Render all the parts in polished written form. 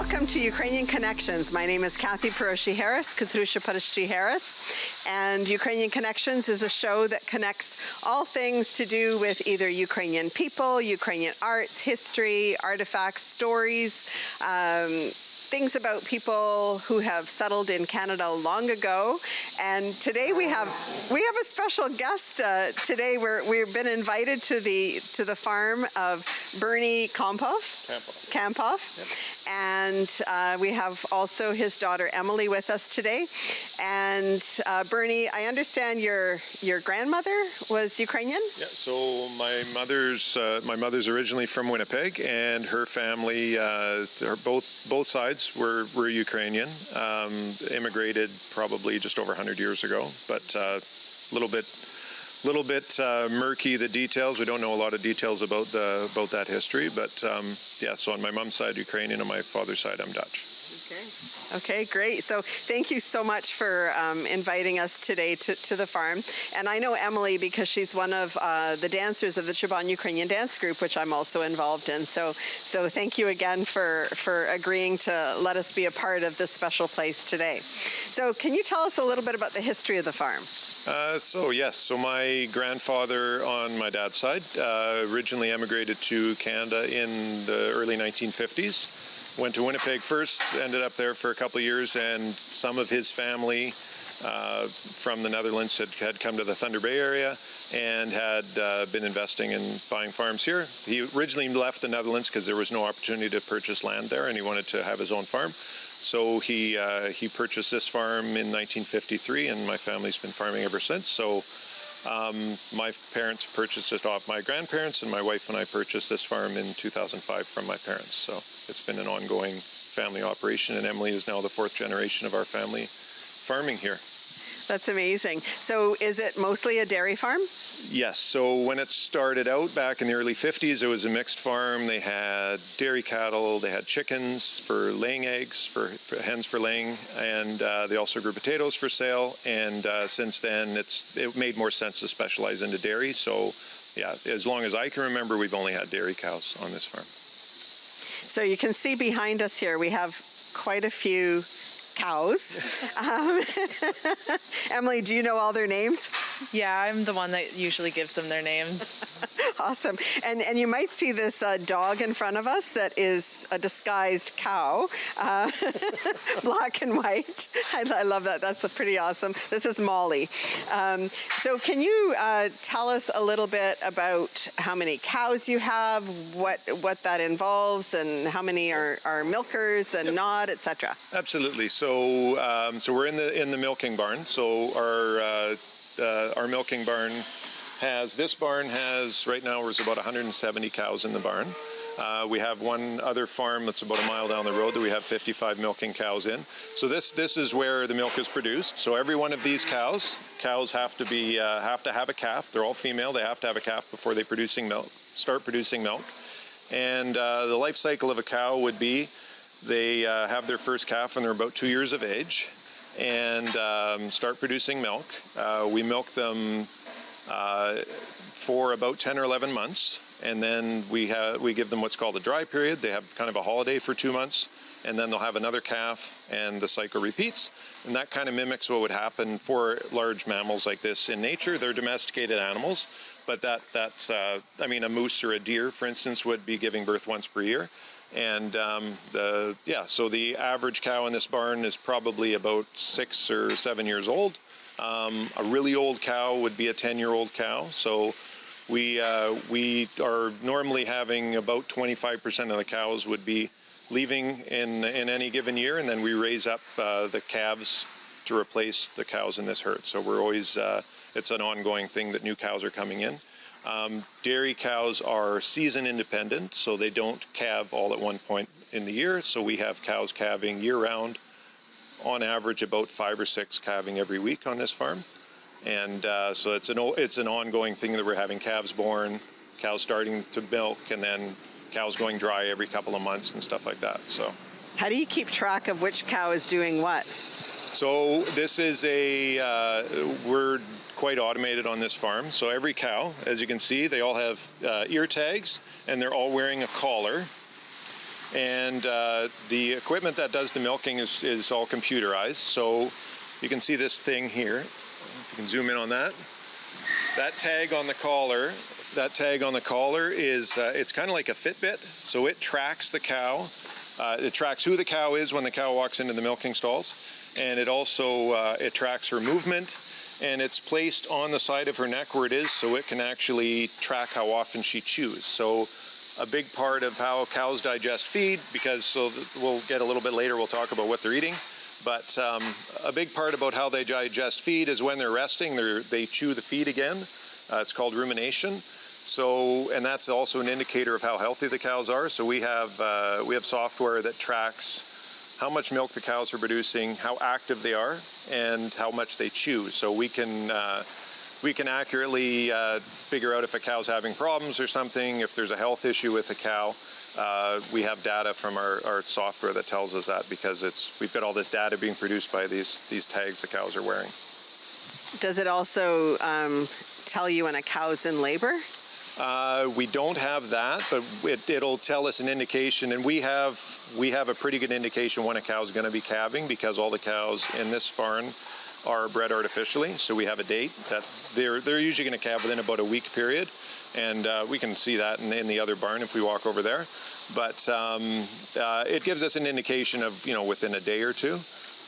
Welcome to Ukrainian Connections. My name is Kathy Peroshi-Harris, Katrusha Parashchi-Harris, and Ukrainian Connections is a show that connects all things to do with either Ukrainian people, Ukrainian arts, history, artifacts, stories, things about people who have settled in Canada long ago. And today we have a special guest. Today we've been invited to the farm of Bernie Kampoff. Yep. And we have also his daughter Emily with us today. And Bernie, I understand your grandmother was Ukrainian? Yeah, so my mother's originally from Winnipeg, and her family, both sides were Ukrainian. Immigrated probably just over 100 years ago, but a little bit murky, the details. We don't know a lot of details about that history, but yeah. So on my mom's side, Ukrainian. On my father's side, I'm Dutch. Okay, great. So thank you so much for inviting us today to the farm. And I know Emily because she's one of the dancers of the Chobon Ukrainian dance group, which I'm also involved in. So thank you again for agreeing to let us be a part of this special place today. So can you tell us a little bit about the history of the farm? So my grandfather on my dad's side originally emigrated to Canada in the early 1950s. Went to Winnipeg first, ended up there for a couple of years, and some of his family from the Netherlands had come to the Thunder Bay area and had been investing in buying farms here. He originally left the Netherlands because there was no opportunity to purchase land there, and he wanted to have his own farm. So he purchased this farm in 1953, and my family's been farming ever since. So my parents purchased it off my grandparents, and my wife and I purchased this farm in 2005 from my parents. So it's been an ongoing family operation, and Emily is now the fourth generation of our family farming here. That's amazing. So is it mostly a dairy farm? Yes. So when it started out back in the early 50s, it was a mixed farm. They had dairy cattle, they had chickens for laying eggs, for hens for laying, and they also grew potatoes for sale. And since then, it made more sense to specialize into dairy. So yeah, as long as I can remember, we've only had dairy cows on this farm. So you can see behind us here, we have quite a few cows. Emily, do you know all their names? Yeah, I'm the one that usually gives them their names. Awesome. And you might see this dog in front of us that is a disguised cow, black and white. I love that. That's pretty awesome. This is Molly. So can you tell us a little bit about how many cows you have, what that involves, and how many are milkers and not, etc.? Absolutely. So we're in the milking barn. So our milking barn has right now there's about 170 cows in the barn. We have one other farm that's about a mile down the road that we have 55 milking cows in. So this is where the milk is produced. So every one of these cows have to have a calf. They're all female. They have to have a calf before they start producing milk. And the life cycle of a cow would be they have their first calf when they're about 2 years of age and start producing milk. We milk them for about 10 or 11 months, and then we give them what's called a dry period. They have kind of a holiday for 2 months, and then they'll have another calf, and the cycle repeats. And that kind of mimics what would happen for large mammals like this in nature. They're domesticated animals, but that's a moose or a deer, for instance, would be giving birth once per year. And so the average cow in this barn is probably about 6 or 7 years old. A really old cow would be a 10-year-old cow. So we are normally having about 25% of the cows would be leaving in any given year, and then we raise up the calves to replace the cows in this herd. So we're always it's an ongoing thing that new cows are coming in. Dairy cows are season independent, so they don't calve all at one point in the year. So we have cows calving year-round, on average about 5 or 6 calving every week on this farm. And so it's an ongoing thing that we're having calves born, cows starting to milk, and then cows going dry every couple of months and stuff like that. So how do you keep track of which cow is doing what? So this is we're quite automated on this farm. So every cow, as you can see, they all have ear tags, and they're all wearing a collar. And the equipment that does the milking is all computerized. So you can see this thing here. If you can zoom in on that. That tag on the collar is, it's kind of like a Fitbit. So it tracks the cow. It tracks who the cow is when the cow walks into the milking stalls. And it also, it tracks her movement. And it's placed on the side of her neck where it is, so it can actually track how often she chews. So a big part of how cows digest feed, because we'll get a little bit later, we'll talk about what they're eating. But a big part about how they digest feed is when they're resting, they chew the feed again. It's called rumination. So, and that's also an indicator of how healthy the cows are. So we have software that tracks how much milk the cows are producing, how active they are, and how much they chew. So we can accurately figure out if a cow's having problems or something, if there's a health issue with a cow. We have data from our software that tells us that, because we've got all this data being produced by these tags the cows are wearing. Does it also tell you when a cow's in labor? We don't have that, but it'll tell us an indication, and we have a pretty good indication when a cow's going to be calving, because all the cows in this barn are bred artificially. So we have a date that they're usually going to calve within about a week period, and we can see that in the other barn if we walk over there. But it gives us an indication of within a day or two.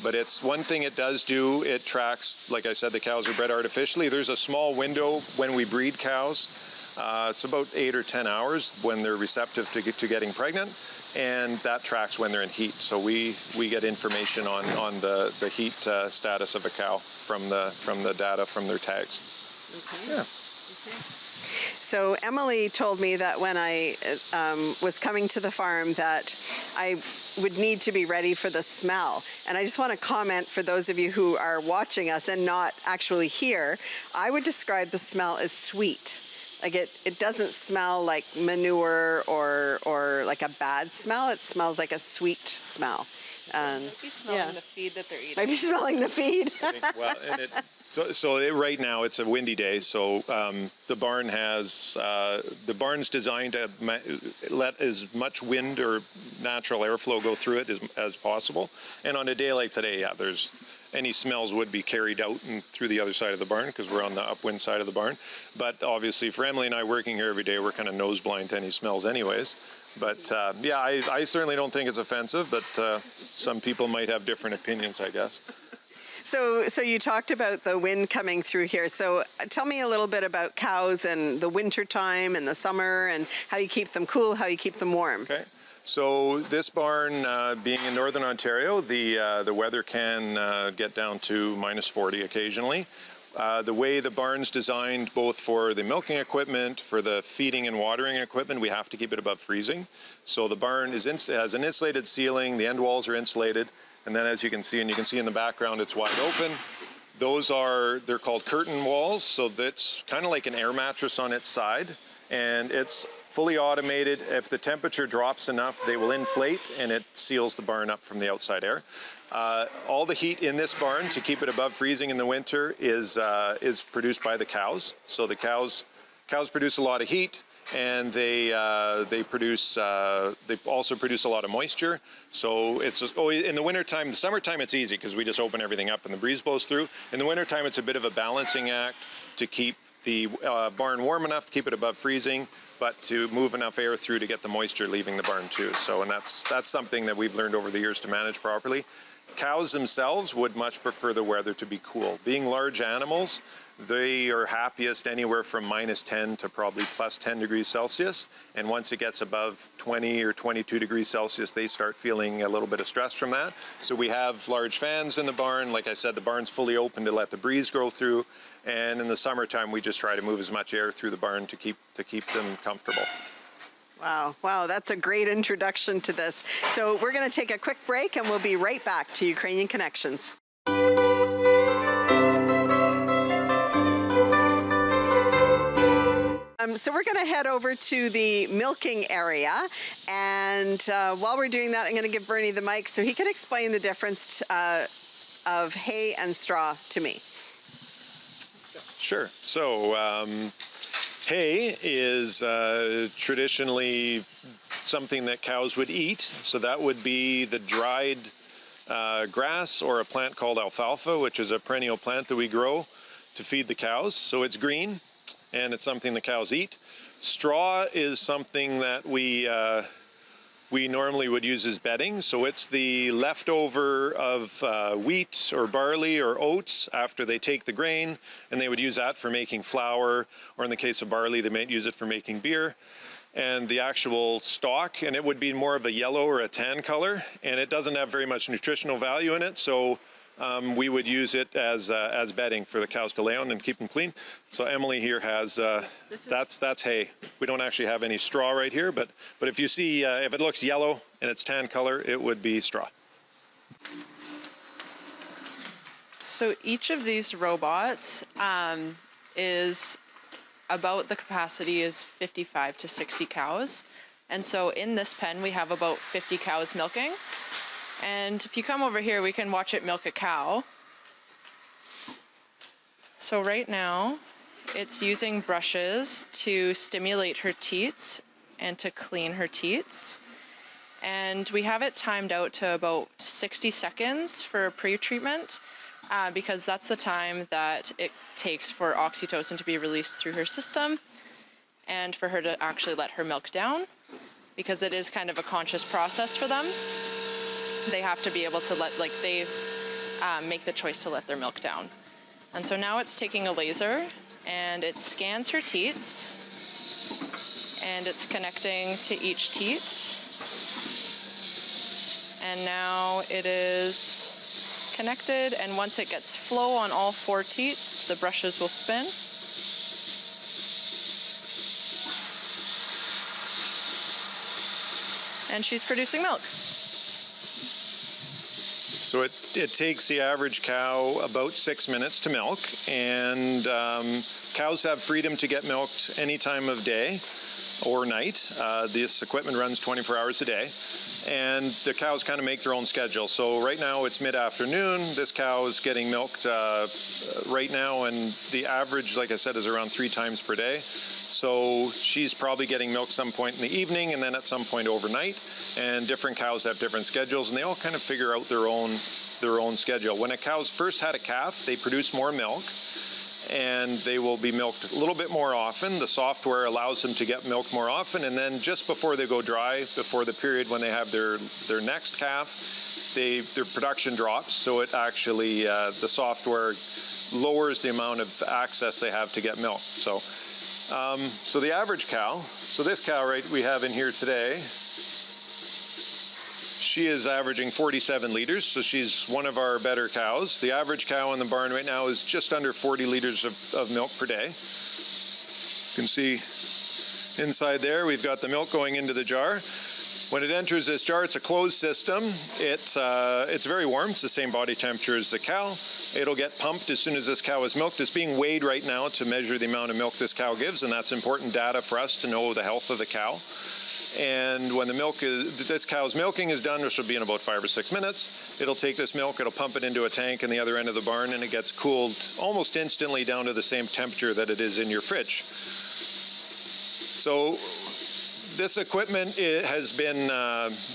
But it's one thing it does do. It tracks, like I said, the cows are bred artificially. There's a small window when we breed cows. It's about 8 or 10 hours when they're receptive to getting pregnant, and that tracks when they're in heat. So we get information on the heat status of a cow from the data from their tags. Okay. Yeah. Okay. So Emily told me that when I was coming to the farm that I would need to be ready for the smell. And I just want to comment for those of you who are watching us and not actually here, I would describe the smell as sweet. Like it doesn't smell like manure or like a bad smell. It smells like a sweet smell. Might be smelling the feed that they're eating. Might be smelling the feed. Well, and right now it's a windy day, so the barn's designed to let as much wind or natural airflow go through it as possible. And on a day like today, there's any smells would be carried out and through the other side of the barn, because we're on the upwind side of the barn. But obviously for Emily and I working here every day, we're kind of nose blind to any smells anyways. But I certainly don't think it's offensive, but some people might have different opinions, I guess. So you talked about the wind coming through here. So tell me a little bit about cows and the winter time and the summer, and how you keep them cool, how you keep them warm. Okay. So this barn, being in Northern Ontario, the weather can get down to -40 occasionally. The way the barn's designed, both for the milking equipment, for the feeding and watering equipment, we have to keep it above freezing. So the barn has an insulated ceiling, the end walls are insulated, and then as you can see, in the background, it's wide open. They're called curtain walls, so that's kind of like an air mattress on its side, and it's fully automated. If the temperature drops enough, they will inflate, and it seals the barn up from the outside air. All the heat in this barn, to keep it above freezing in the winter, is produced by the cows. So the cows produce a lot of heat, and they also produce a lot of moisture. So it's in the wintertime. The summertime it's easy because we just open everything up and the breeze blows through. In the wintertime it's a bit of a balancing act to keep the barn warm enough to keep it above freezing, but to move enough air through to get the moisture leaving the barn too. So, and that's something that we've learned over the years to manage properly. Cows themselves would much prefer the weather to be cool. Being large animals, they are happiest anywhere from -10 to probably +10 degrees Celsius. And once it gets above 20 or 22 degrees Celsius, they start feeling a little bit of stress from that. So we have large fans in the barn. Like I said, the barn's fully open to let the breeze go through. And in the summertime, we just try to move as much air through the barn to keep them comfortable. Wow, that's a great introduction to this. So we're going to take a quick break, and we'll be right back to Ukrainian Connections. So we're going to head over to the milking area, and while we're doing that, I'm going to give Bernie the mic so he can explain the difference of hay and straw to me. Sure. So hay is traditionally something that cows would eat. So that would be the dried grass or a plant called alfalfa, which is a perennial plant that we grow to feed the cows. So it's green and it's something the cows eat. Straw is something that we normally would use as bedding. So it's the leftover of wheat or barley or oats after they take the grain, and they would use that for making flour, or in the case of barley, they might use it for making beer. And the actual stalk, and it would be more of a yellow or a tan color, and it doesn't have very much nutritional value in it, so we would use it as bedding for the cows to lay on and keep them clean. So Emily here has, that's hay. We don't actually have any straw right here, but if you see, if it looks yellow and it's tan color, it would be straw. So each of these robots is about the capacity is 55 to 60 cows. And so in this pen, we have about 50 cows milking. And if you come over here, we can watch it milk a cow. So right now, it's using brushes to stimulate her teats and to clean her teats. And we have it timed out to about 60 seconds for pre-treatment. Because that's the time that it takes for oxytocin to be released through her system and for her to actually let her milk down, because it is kind of a conscious process for them. They have to be able to they make the choice to let their milk down. And so now it's taking a laser and it scans her teats and it's connecting to each teat. And now it is connected, and once it gets flow on all 4 teats, the brushes will spin. And she's producing milk. So it takes the average cow about 6 minutes to milk, and cows have freedom to get milked any time of day or night. This equipment runs 24 hours a day. And the cows kind of make their own schedule. So right now it's mid-afternoon. This cow is getting milked right now, and the average, like I said, is around 3 times per day. So she's probably getting milk some point in the evening and then at some point overnight. And different cows have different schedules, and they all kind of figure out their own schedule. When a cow's first had a calf, they produce more milk, and they will be milked a little bit more often. The software allows them to get milked more often, and then just before they go dry, before the period when they have their next calf, their production drops, so it actually, the software lowers the amount of access they have to get milk. So the average cow, so this cow we have in here today, she is averaging 47 liters, so she's one of our better cows. The average cow in the barn right now is just under 40 liters of milk per day. You can see inside there, we've got the milk going into the jar. When it enters this jar, it's a closed system. It's very warm. It's the same body temperature as the cow. It'll get pumped as soon as this cow is milked. It's being weighed right now to measure the amount of milk this cow gives, and that's important data for us to know the health of the cow. And when this cow's milking is done, which will be in about 5 or 6 minutes, it'll take this milk, it'll pump it into a tank in the other end of the barn, and it gets cooled almost instantly down to the same temperature that it is in your fridge. So this equipment has been,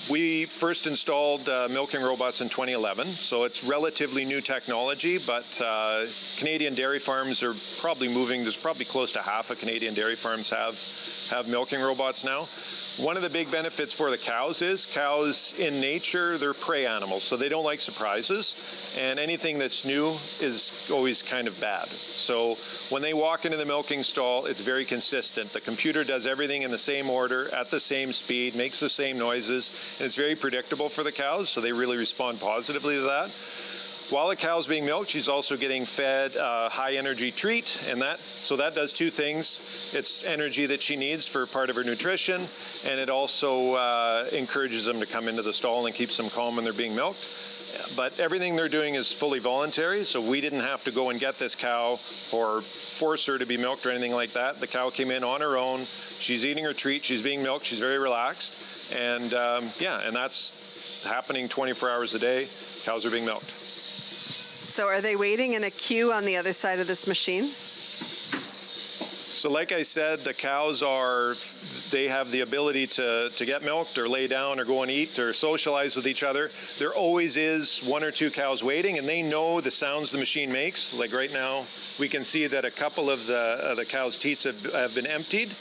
we first installed milking robots in 2011, so it's relatively new technology, but Canadian dairy farms are probably moving. There's probably close to half of Canadian dairy farms have milking robots now. One of the big benefits for the cows is cows in nature, they're prey animals, so they don't like surprises, and anything that's new is always kind of bad. So when they walk into the milking stall, it's very consistent. The computer does everything in the same order, at the same speed, makes the same noises, and it's very predictable for the cows, so they really respond positively to that. While the cow's being milked, she's also getting fed a high-energy treat, and that does 2 things. It's energy that she needs for part of her nutrition, and it also encourages them to come into the stall and keeps them calm when they're being milked. But everything they're doing is fully voluntary, so we didn't have to go and get this cow or force her to be milked or anything like that. The cow came in on her own. She's eating her treat. She's being milked. She's very relaxed, and and that's happening 24 hours a day. Cows are being milked. So are they waiting in a queue on the other side of this machine? So like I said, the cows they have the ability to get milked or lay down or go and eat or socialize with each other. There always is one or two cows waiting, and they know the sounds the machine makes. Like right now, we can see that a couple of the cows' teats have been emptied.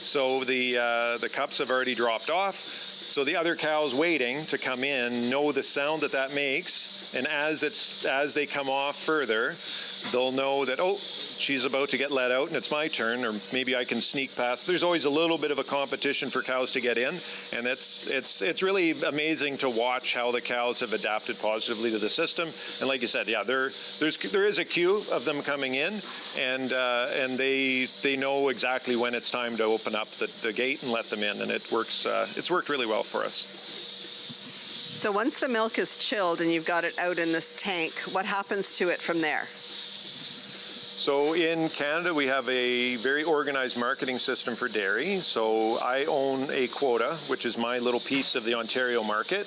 So the cups have already dropped off. So the other cows waiting to come in know the sound that makes, and as they come off further, they'll know that, oh, she's about to get let out and it's my turn, or maybe I can sneak past. There's always a little bit of a competition for cows to get in, and it's really amazing to watch how the cows have adapted positively to the system. And like you said, yeah, there is a queue of them coming in, and they know exactly when it's time to open up the gate and let them in, and it works. It's worked really well for us. So once the milk is chilled and you've got it out in this tank, what happens to it from there? So in Canada, we have a very organized marketing system for dairy. So I own a quota, which is my little piece of the Ontario market,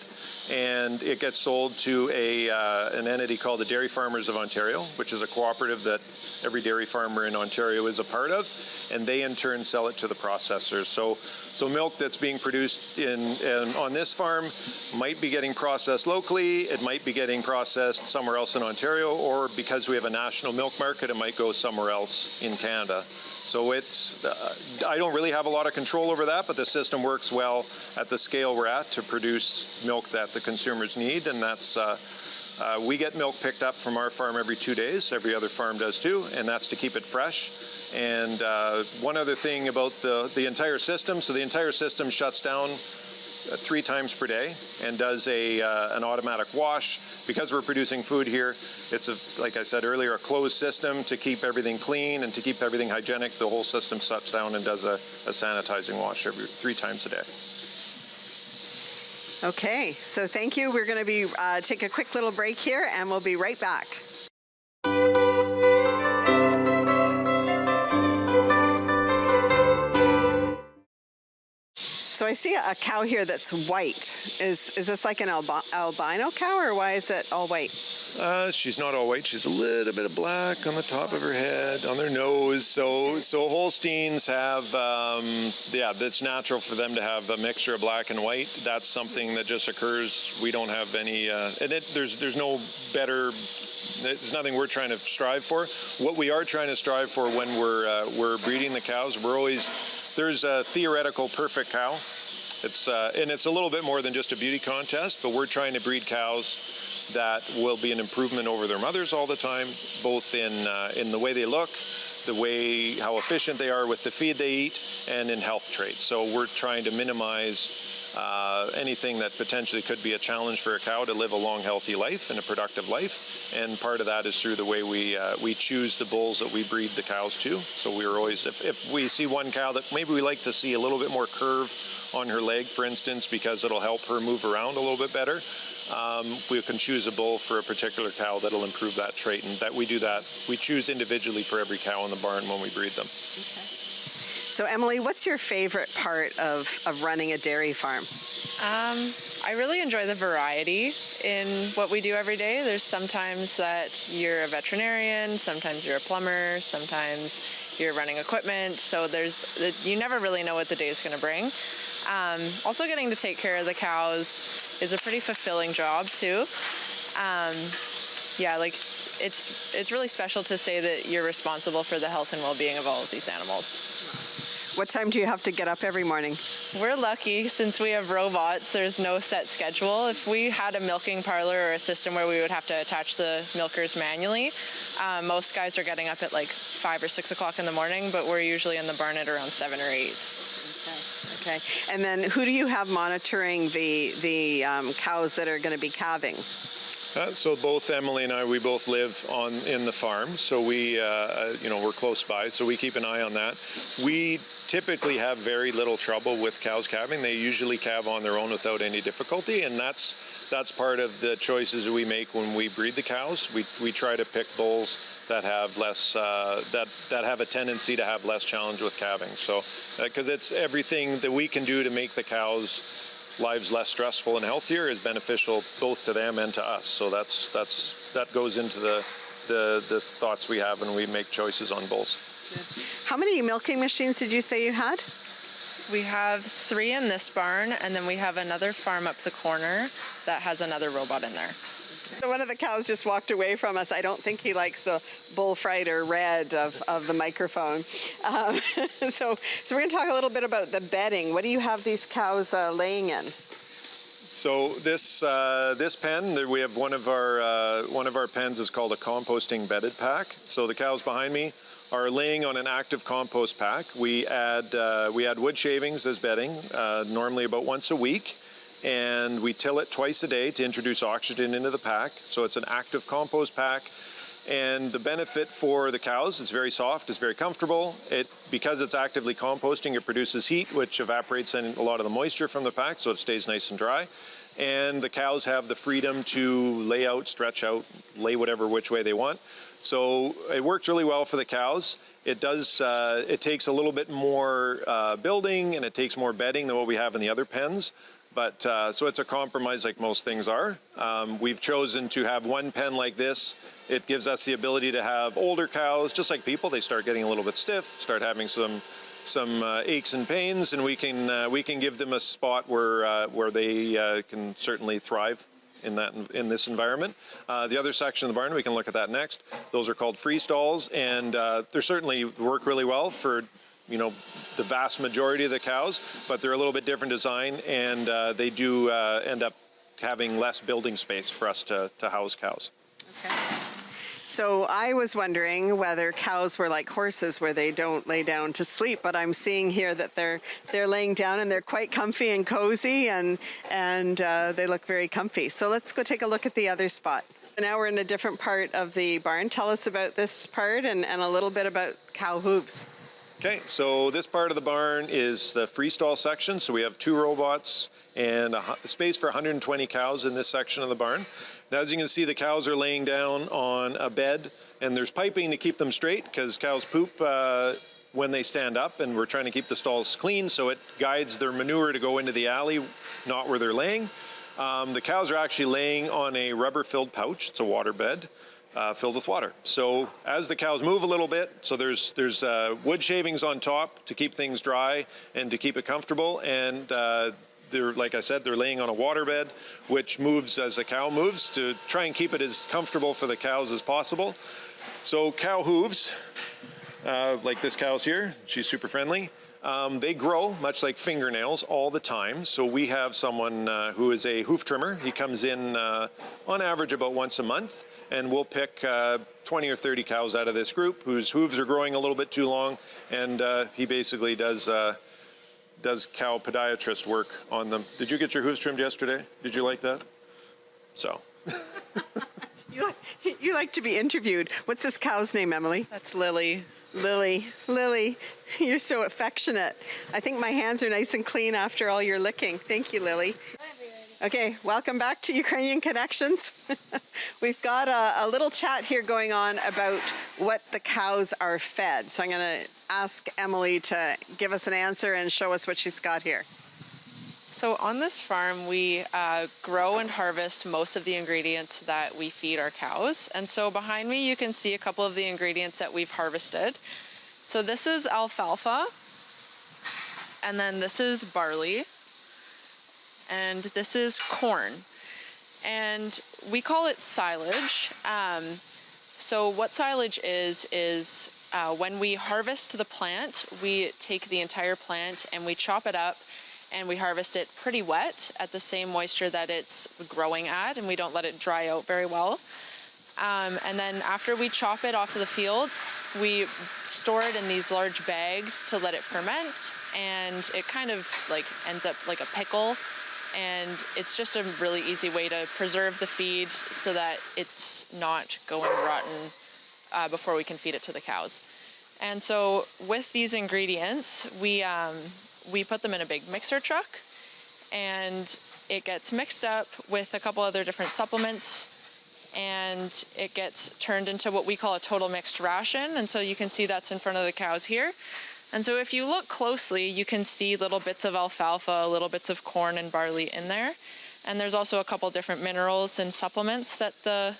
and it gets sold to an entity called the Dairy Farmers of Ontario, which is a cooperative that every dairy farmer in Ontario is a part of, and they in turn sell it to the processors. So milk that's being produced on this farm might be getting processed locally, it might be getting processed somewhere else in Ontario, or because we have a national milk market, it might go somewhere else in Canada. So I don't really have a lot of control over that, but the system works well at the scale we're at to produce milk that the consumers need, and that's we get milk picked up from our farm every 2 days. Every other farm does too, and that's to keep it fresh. And one other thing about the entire system, so the entire system shuts down 3 times per day and does an automatic wash. Because we're producing food here, it's, like I said earlier, a closed system to keep everything clean and to keep everything hygienic. The whole system shuts down and does a sanitizing wash 3 times a day. Okay, so thank you. We're going to be take a quick little break here, and we'll be right back. So I see a cow here that's white. Is this like an albino cow, or why is it all white? She's not all white. She's a little bit of black on the top of her head, on their nose. So Holsteins have, that's natural for them to have a mixture of black and white. That's something that just occurs. We don't have any, there's no better. There's nothing we're trying to strive for. What we are trying to strive for when we're breeding the cows, there's a theoretical perfect cow. It's a little bit more than just a beauty contest, but we're trying to breed cows that will be an improvement over their mothers all the time, both in the way they look, how efficient they are with the feed they eat, and in health traits. So we're trying to minimize anything that potentially could be a challenge for a cow to live a long, healthy life and a productive life. And part of that is through the way we choose the bulls that we breed the cows to. So we're always, if we see one cow that maybe we like to see a little bit more curve on her leg, for instance, because it'll help her move around a little bit better, we can choose a bull for a particular cow that'll improve that trait. And that we choose individually for every cow in the barn when we breed them. Okay. So Emily, what's your favorite part of running a dairy farm? I really enjoy the variety in what we do every day. There's sometimes that you're a veterinarian, sometimes you're a plumber, sometimes you're running equipment. So you never really know what the day is going to bring. Also, getting to take care of the cows is a pretty fulfilling job too. It's really special to say that you're responsible for the health and well-being of all of these animals. What time do you have to get up every morning? We're lucky since we have robots. There's no set schedule. If we had a milking parlor or a system where we would have to attach the milkers manually, most guys are getting up at like 5 or 6 o'clock in the morning, but we're usually in the barn at around 7 or 8. Okay. And then who do you have monitoring the cows that are going to be calving? So both Emily and I, we both live in the farm, so we're close by, so we keep an eye on that. We typically have very little trouble with cows calving. They usually calve on their own without any difficulty, and that's part of the choices we make when we breed the cows. We try to pick bulls that have less that have a tendency to have less challenge with calving. So because it's everything that we can do to make the cows' lives less stressful and healthier is beneficial both to them and to us. So that goes into the thoughts we have when we make choices on bulls. How many milking machines did you say you had? We have 3 in this barn, and then we have another farm up the corner that has another robot in there. One of the cows just walked away from us. I don't think he likes the bullfright or red of the microphone. So we're going to talk a little bit about the bedding. What do you have these cows laying in? So this pen, we have one of our pens is called a composting bedded pack. So the cows behind me are laying on an active compost pack. We add wood shavings as bedding, normally about once a week, and we till it twice a day to introduce oxygen into the pack. So it's an active compost pack. And the benefit for the cows, it's very soft, it's very comfortable. Because it's actively composting, it produces heat, which evaporates a lot of the moisture from the pack, so it stays nice and dry. And the cows have the freedom to lay out, stretch out, lay whatever which way they want. So it works really well for the cows. It takes a little bit more building, and it takes more bedding than what we have in the other pens. But so it's a compromise like most things are. We've chosen to have one pen like this. It gives us the ability to have older cows, just like people. They start getting a little bit stiff, start having some aches and pains, and we can give them a spot where they can certainly thrive in this environment. The other section of the barn, we can look at that next. Those are called free stalls, and they certainly work really well for the vast majority of the cows, but they're a little bit different design, and they do end up having less building space for us to house cows. Okay. So I was wondering whether cows were like horses where they don't lay down to sleep, but I'm seeing here that they're laying down and they're quite comfy and cozy, and they look very comfy. So let's go take a look at the other spot. Now we're in a different part of the barn. Tell us about this part and a little bit about cow hooves. Okay, so this part of the barn is the freestall section. So we have 2 robots and a space for 120 cows in this section of the barn. Now, as you can see, the cows are laying down on a bed, and there's piping to keep them straight because cows poop when they stand up, and we're trying to keep the stalls clean so it guides their manure to go into the alley, not where they're laying. The cows are actually laying on a rubber-filled pouch. It's a water bed. Filled with water. So as the cows move a little bit, so there's wood shavings on top to keep things dry and to keep it comfortable, and they're, like I said, they're laying on a water bed, which moves as the cow moves to try and keep it as comfortable for the cows as possible. So cow hooves, like this cow's here, she's super friendly. They grow much like fingernails all the time. So we have someone who is a hoof trimmer. He comes in on average about once a month, and we'll pick 20 or 30 cows out of this group whose hooves are growing a little bit too long, and he basically does cow podiatrist work on them. Did you get your hooves trimmed yesterday? Did you like that? So. You like to be interviewed. What's this cow's name, Emily? That's Lily. Lily, you're so affectionate. I think my hands are nice and clean after all your licking. Thank you, Lily. Okay, welcome back to Ukrainian Connections. We've got a little chat here going on about what the cows are fed. So I'm going to ask Emily to give us an answer and show us what she's got here. So on this farm, we grow and harvest most of the ingredients that we feed our cows. And so behind me, you can see a couple of the ingredients that we've harvested. So this is alfalfa, and then this is barley, and this is corn. And we call it silage. So what silage is when we harvest the plant, we take the entire plant and we chop it up, and we harvest it pretty wet at the same moisture that it's growing at, and we don't let it dry out very well. And then after we chop it off of the field, we store it in these large bags to let it ferment, and it kind of like ends up like a pickle. And it's just a really easy way to preserve the feed so that it's not going rotten before we can feed it to the cows. And so with these ingredients, we put them in a big mixer truck, and it gets mixed up with a couple other different supplements, and it gets turned into what we call a total mixed ration. And so you can see that's in front of the cows here. And so if you look closely, you can see little bits of alfalfa, little bits of corn and barley in there. And there's also a couple different minerals and supplements that the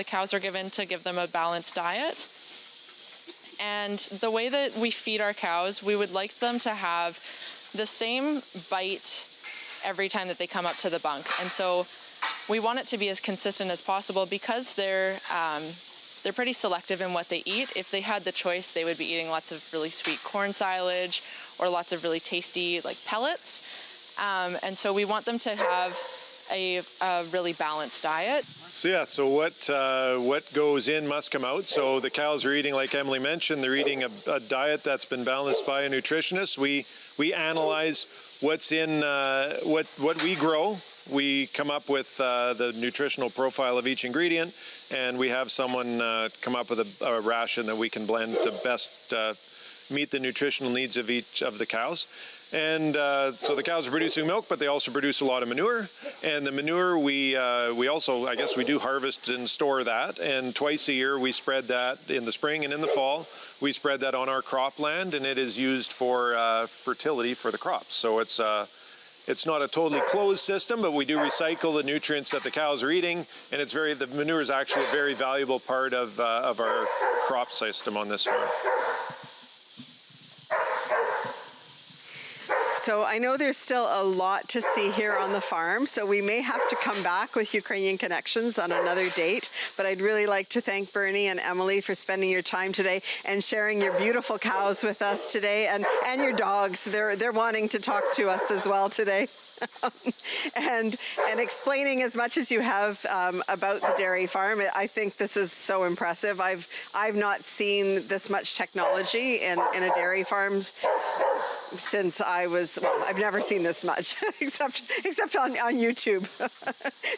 cows are given to give them a balanced diet. And the way that we feed our cows, we would like them to have the same bite every time that they come up to the bunk. And so we want it to be as consistent as possible because they're pretty selective in what they eat. If they had the choice, they would be eating lots of really sweet corn silage or lots of really tasty like pellets. And so we want them to have a really balanced diet. So what goes in must come out. So the cows are eating, like Emily mentioned, they're eating a diet that's been balanced by a nutritionist. We analyze what's in what we grow. We come up with the nutritional profile of each ingredient, and we have someone come up with a ration that we can blend to best meet the nutritional needs of each of the cows. And so the cows are producing milk, but they also produce a lot of manure. And the manure, we also, I guess we do harvest and store that. And twice a year, we spread that in the spring and in the fall. We spread that on our cropland, and it is used for fertility for the crops. So it's not a totally closed system, but we do recycle the nutrients that the cows are eating. And the manure is actually a very valuable part of our crop system on this farm. So I know there's still a lot to see here on the farm, so we may have to come back with Ukrainian Connections on another date, but I'd really like to thank Bernie and Emily for spending your time today and sharing your beautiful cows with us today, and your dogs. They're wanting to talk to us as well today. and explaining as much as you have about the dairy farm. I think this is so impressive. I've not seen this much technology in a dairy farm since I've never seen this much except on YouTube.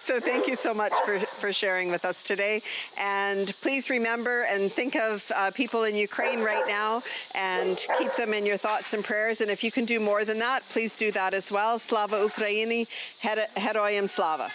So thank you so much for sharing with us today. And please remember and think of people in Ukraine right now and keep them in your thoughts and prayers. And if you can do more than that, please do that as well. Slava Ukraini, Heroyam Slava.